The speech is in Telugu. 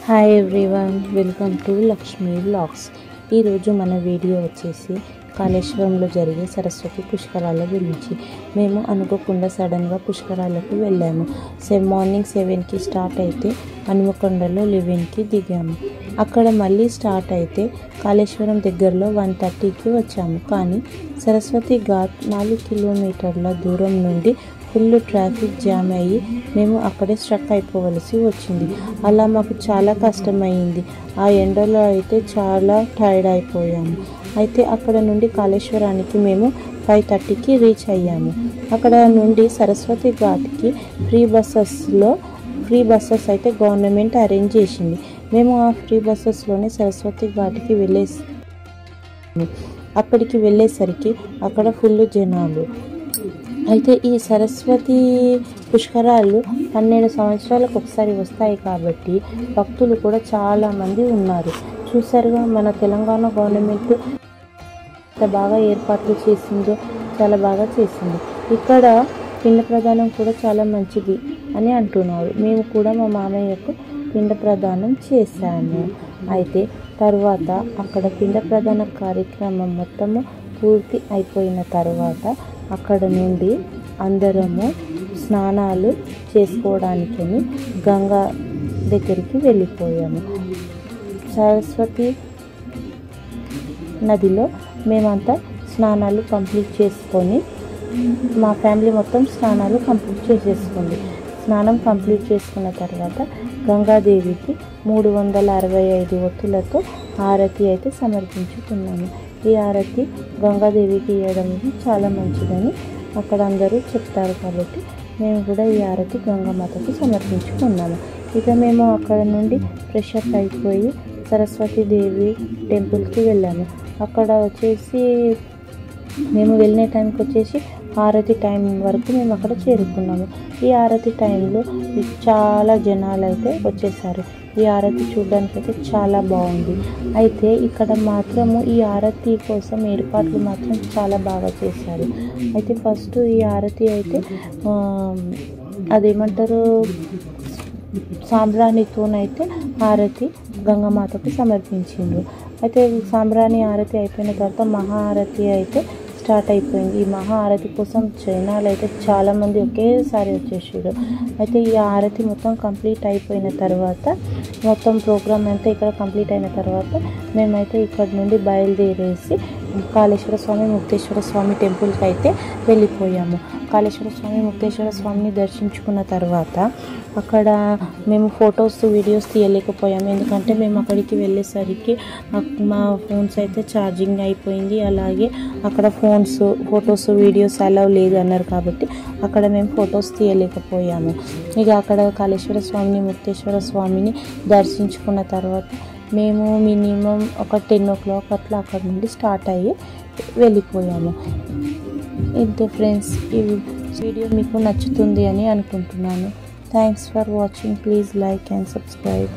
Hi everyone, welcome to Lakshmi vlogs. ఈరోజు మన వీడియో వచ్చేసి కాళేశ్వరంలో జరిగే సరస్వతి పుష్కరాల గురించి. మేము అనుకోకుండా సడన్గా పుష్కరాలకు వెళ్ళాము. మార్నింగ్ 7కి స్టార్ట్ అయితే హనుమకొండలో 11కి దిగాము. అక్కడ మళ్ళీ స్టార్ట్ అయితే కాళేశ్వరం దగ్గరలో 1:30కి వచ్చాము. కానీ సరస్వతి ఘాట్ 4 కిలోమీటర్ల దూరం నుండి ఫుల్ ట్రాఫిక్ జామ్ అయ్యి మేము అక్కడే స్ట్రక్ అయిపోవలసి వచ్చింది. అలా మాకు చాలా కష్టమైంది. ఆ ఎండలో అయితే చాలా టైర్డ్ అయిపోయాము. అయితే అక్కడ నుండి కాళేశ్వరానికి మేము 5:30కి రీచ్ అయ్యాము. అక్కడ నుండి సరస్వతి ఘాట్కి ఫ్రీ బస్సెస్ అయితే గవర్నమెంట్ అరేంజ్ చేసింది. మేము ఆ ఫ్రీ బస్సెస్లోనే సరస్వతి ఘాట్కి అక్కడికి వెళ్ళేసరికి అక్కడ ఫుల్ జనాలు. అయితే ఈ సరస్వతి పుష్కరాలు 12 సంవత్సరాలకు ఒకసారి వస్తాయి కాబట్టి భక్తులు కూడా చాలామంది ఉన్నారు. చూసారుగా మన తెలంగాణ గవర్నమెంట్ ఎంత బాగా ఏర్పాట్లు చేసిందో, చాలా బాగా చేసింది. ఇక్కడ పిండ ప్రదానం కూడా చాలా మంచిది అని అంటున్నారు. మేము కూడా మా మామయ్యకు పిండ ప్రదానం చేశాము. అయితే తర్వాత అక్కడ పిండ ప్రదాన కార్యక్రమం మొత్తము పూర్తి అయిపోయిన తర్వాత అక్కడ నుండి అందరము స్నానాలు చేసుకోవడానికని గంగా దగ్గరికి వెళ్ళిపోయాము. సరస్వతి నదిలో మేమంతా స్నానాలు కంప్లీట్ చేసుకొని, మా ఫ్యామిలీ మొత్తం స్నానాలు కంప్లీట్ చేసేసుకుంది. స్నానం కంప్లీట్ చేసుకున్న తర్వాత గంగాదేవికి 365 ఒత్తులతో హారతి అయితే సమర్పించుకున్నాము. ఈ హారతి గంగాదేవికి ఇవ్వడం చాలా మంచిదని అక్కడ అందరూ చెప్తారు కాబట్టి మేము కూడా ఈ హారతి గంగామాతకి సమర్పించుకున్నాము. ఇక మేము అక్కడ నుండి ఫ్రెష్ అప్ అయిపోయి సరస్వతీదేవి టెంపుల్కి వెళ్ళాము. అక్కడ వచ్చేసి మేము వెళ్ళిన టైంకి వచ్చేసి హారతి టైం వరకు మేము అక్కడ చేరుకున్నాము. ఈ హారతి టైంలో చాలా జనాలు అయితే వచ్చేసారు. ఈ హారతి చూడడానికి అయితే చాలా బాగుంది. అయితే ఇక్కడ మాత్రము ఈ హారతి కోసం ఏర్పాట్లు మాత్రం చాలా బాగా చేశారు. అయితే ఫస్ట్ ఈ హారతి అయితే అదేమంటారు సాంబ్రాణితోనైతే హారతి గంగమాతకు సమర్పించిండ్రు. అయితే సాంబ్రాణి హారతి అయిపోయిన తర్వాత మహాహారతి అయితే స్టార్ట్ అయిపోయింది. ఈ మహాహారతి కోసం జనాలు అయితే చాలామంది ఒకేసారి వచ్చేసారు. అయితే ఈ హారతి మొత్తం కంప్లీట్ అయిపోయిన తర్వాత, మొత్తం ప్రోగ్రామ్ అంతా ఇక్కడ కంప్లీట్ అయిన తర్వాత మేమైతే ఇక్కడ నుండి బయలుదేరేసి కాళేశ్వర స్వామి, ముక్తేశ్వర స్వామి టెంపుల్కి అయితే వెళ్ళిపోయాము. కాళేశ్వర స్వామి, ముక్తేశ్వర స్వామిని దర్శించుకున్న తర్వాత అక్కడ మేము ఫొటోస్, వీడియోస్ తీయలేకపోయాము. ఎందుకంటే మేము అక్కడికి వెళ్ళేసరికి మా ఫోన్స్ అయితే ఛార్జింగ్ అయిపోయింది. అలాగే అక్కడ ఫొటోస్, వీడియోస్ అలౌ లేదు అన్నారు కాబట్టి అక్కడ మేము ఫొటోస్ తీయలేకపోయాము. ఇక అక్కడ కాళేశ్వర స్వామిని, ముక్తేశ్వర స్వామిని దర్శించుకున్న తర్వాత మేము మినిమం ఒక 10 o'clock అట్లా అక్కడ నుండి స్టార్ట్ అయ్యి వెళ్ళిపోయాము. ఇంతే ఫ్రెండ్స్, ఈ వీడియో మీకు నచ్చుతుంది అని అనుకుంటున్నాను. Thanks for watching. Please like and subscribe.